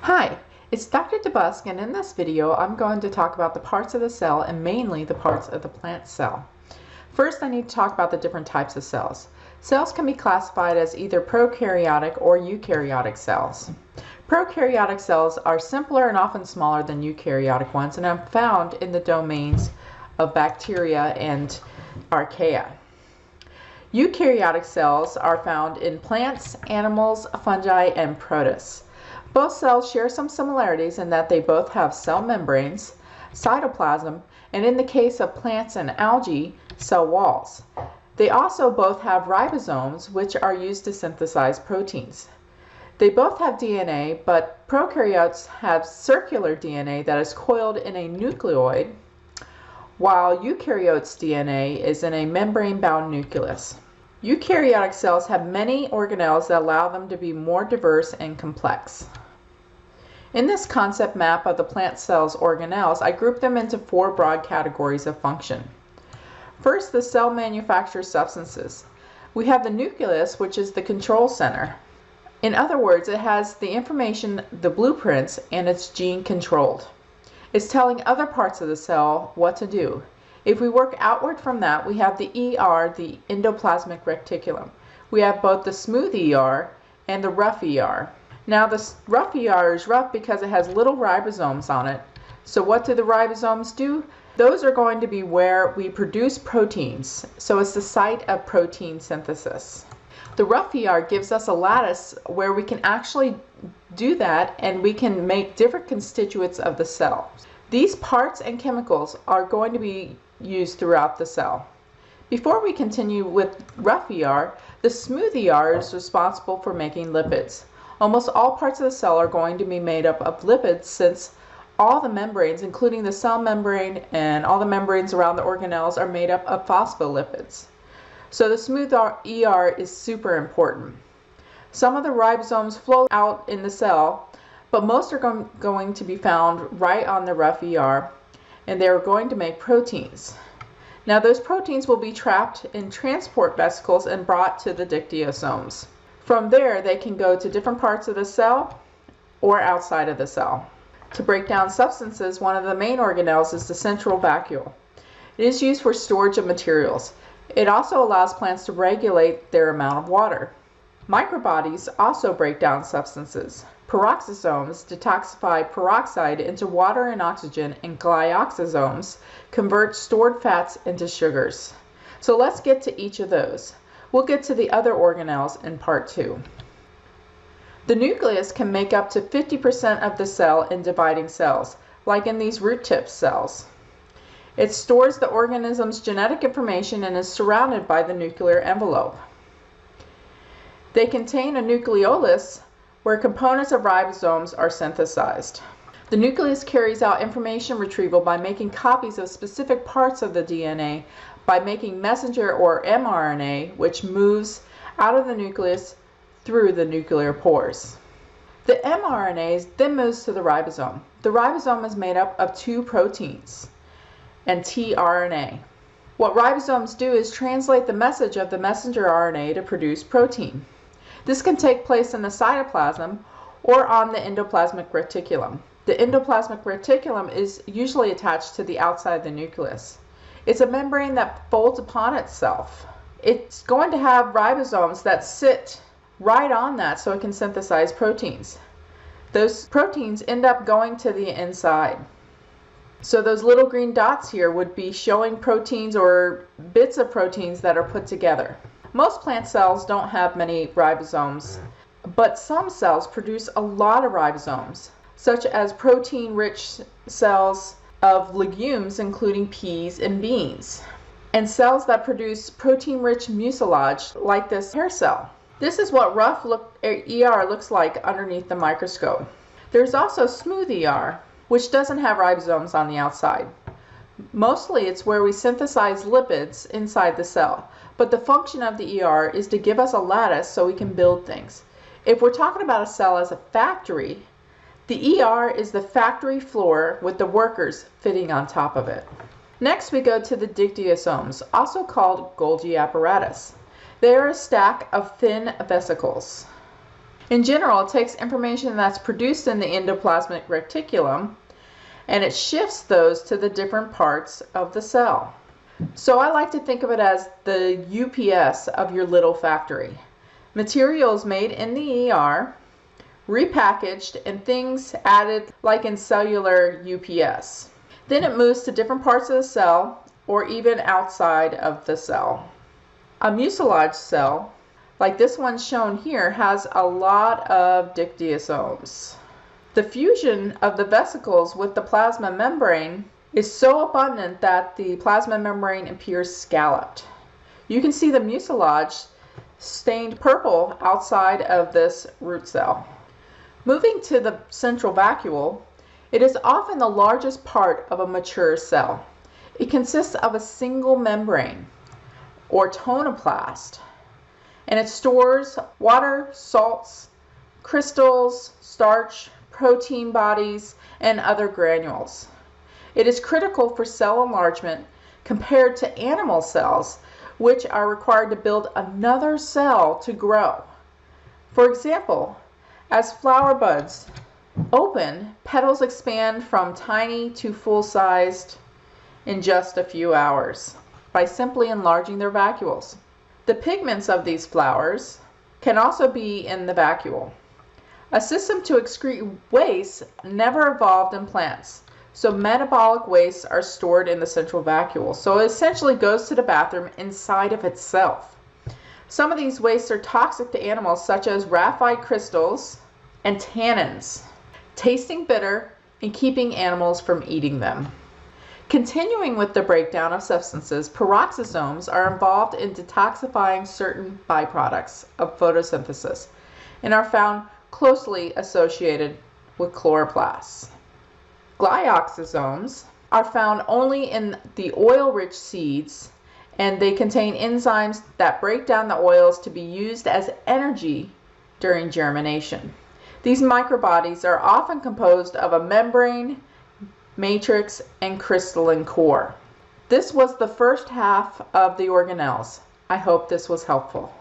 Hi, it's Dr. DeBusk, and in this video I'm going to talk about the parts of the cell and mainly the parts of the plant cell. First, I need to talk about the different types of cells. Cells can be classified as either prokaryotic or eukaryotic cells. Prokaryotic cells are simpler and often smaller than eukaryotic ones and are found in the domains of bacteria and archaea. Eukaryotic cells are found in plants, animals, fungi, and protists. Both cells share some similarities in that they both have cell membranes, cytoplasm, and in the case of plants and algae, cell walls. They also both have ribosomes, which are used to synthesize proteins. They both have DNA, but prokaryotes have circular DNA that is coiled in a nucleoid, while eukaryotes' DNA is in a membrane-bound nucleus. Eukaryotic cells have many organelles that allow them to be more diverse and complex. In this concept map of the plant cell's organelles, I group them into four broad categories of function. First, the cell manufactures substances. We have the nucleus, which is the control center. In other words, it has the information, the blueprints, and it's gene controlled. It's telling other parts of the cell what to do. If we work outward from that, we have the ER, the endoplasmic reticulum. We have both the smooth ER and the rough ER. Now the rough ER is rough because it has little ribosomes on it. So what do the ribosomes do? Those are going to be where we produce proteins. So it's the site of protein synthesis. The rough ER gives us a lattice where we can actually do that, and we can make different constituents of the cell. These parts and chemicals are going to be used throughout the cell. Before we continue with rough ER, the smooth ER is responsible for making lipids. Almost all parts of the cell are going to be made up of lipids, since all the membranes, including the cell membrane and all the membranes around the organelles, are made up of phospholipids. So the smooth ER is super important. Some of the ribosomes flow out in the cell, but most are going to be found right on the rough ER, and they're going to make proteins. Now those proteins will be trapped in transport vesicles and brought to the dictyosomes. From there, they can go to different parts of the cell or outside of the cell. To break down substances, one of the main organelles is the central vacuole. It is used for storage of materials. It also allows plants to regulate their amount of water. Microbodies also break down substances. Peroxisomes detoxify peroxide into water and oxygen, and glyoxysomes convert stored fats into sugars. So let's get to each of those. We'll get to the other organelles in part 2. The nucleus can make up to 50% of the cell in dividing cells, like in these root tip cells. It stores the organism's genetic information and is surrounded by the nuclear envelope. They contain a nucleolus where components of ribosomes are synthesized. The nucleus carries out information retrieval by making copies of specific parts of the DNA by making messenger or mRNA, which moves out of the nucleus through the nuclear pores. The mRNA then moves to the ribosome. The ribosome is made up of two proteins and tRNA. What ribosomes do is translate the message of the messenger RNA to produce protein. This can take place in the cytoplasm or on the endoplasmic reticulum. The endoplasmic reticulum is usually attached to the outside of the nucleus. It's a membrane that folds upon itself. It's going to have ribosomes that sit right on that so it can synthesize proteins. Those proteins end up going to the inside. So those little green dots here would be showing proteins or bits of proteins that are put together. Most plant cells don't have many ribosomes, but some cells produce a lot of ribosomes, such as protein-rich cells of legumes, including peas and beans, and cells that produce protein-rich mucilage, like this hair cell. This is what rough ER looks like underneath the microscope. There's also smooth ER, which doesn't have ribosomes on the outside. Mostly it's where we synthesize lipids inside the cell, but the function of the ER is to give us a lattice so we can build things. If we're talking about a cell as a factory, the ER is the factory floor with the workers fitting on top of it. Next we go to the dictyosomes, also called Golgi apparatus. They are a stack of thin vesicles. In general, it takes information that's produced in the endoplasmic reticulum and it shifts those to the different parts of the cell. So I like to think of it as the UPS of your little factory. Materials made in the ER, repackaged, and things added like in cellular UPS. Then it moves to different parts of the cell or even outside of the cell. A mucilage cell, like this one shown here, has a lot of dictyosomes. The fusion of the vesicles with the plasma membrane is so abundant that the plasma membrane appears scalloped. You can see the mucilage stained purple outside of this root cell. Moving to the central vacuole, it is often the largest part of a mature cell. It consists of a single membrane, or tonoplast, and it stores water, salts, crystals, starch, protein bodies, and other granules. It is critical for cell enlargement compared to animal cells, which are required to build another cell to grow. For example, as flower buds open, petals expand from tiny to full-sized in just a few hours by simply enlarging their vacuoles. The pigments of these flowers can also be in the vacuole. A system to excrete waste never evolved in plants, so metabolic wastes are stored in the central vacuole. So it essentially goes to the bathroom inside of itself. Some of these wastes are toxic to animals, such as graphite crystals and tannins, tasting bitter and keeping animals from eating them. Continuing with the breakdown of substances, peroxisomes are involved in detoxifying certain byproducts of photosynthesis and are found closely associated with chloroplasts. Glyoxysomes are found only in the oil-rich seeds, and they contain enzymes that break down the oils to be used as energy during germination. These microbodies are often composed of a membrane, matrix, and crystalline core. This was the first half of the organelles. I hope this was helpful.